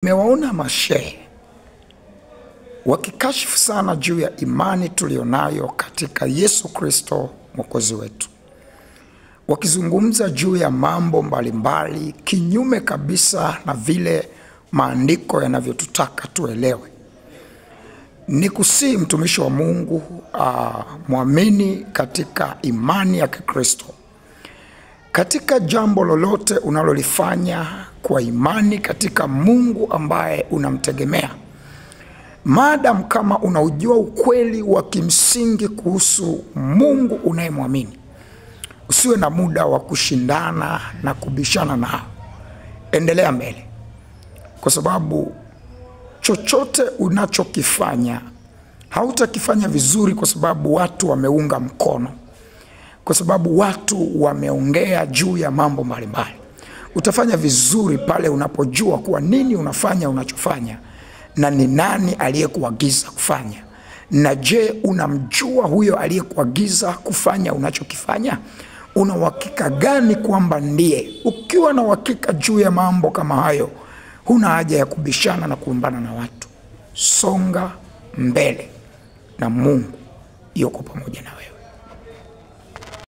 Nimewaona mashehe wakikashifu sana juu ya imani tulionayo katika Yesu Kristo Mwokozi wetu. Wakizungumza juu ya mambo mbalimbali kinyume kabisa na vile maandiko yanavyotutaka tuelewe. Nikusii mtumishi wa Mungu muamini katika imani ya Kikristo. Katika jambo lolote unalolifanya kwa imani katika Mungu ambaye unamtegemea, madam kama unaujua ukweli wa kimsingi kuhusu Mungu unayemwamini, usiwe na muda wa kushindana na kubishana nao. Endelea mbele, kwa sababu chochote unachokifanya hautakifanya vizuri kwa sababu watu wameunga mkono, kwa sababu watu wameongea juu ya mambo mbalimbali. Utafanya vizuri pale unapojua kuwa nini unafanya unachofanya na ni nani aliyekuagiza kufanya. Na je, unamjua huyo aliyekuagiza kufanya unachokifanya? Una uhakika gani kwamba ndiye? Ukiwa na uhakika juu ya mambo kama hayo, huna haja ya kubishana na kuumbana na watu. Songa mbele na Mungu yuko pamoja na wewe.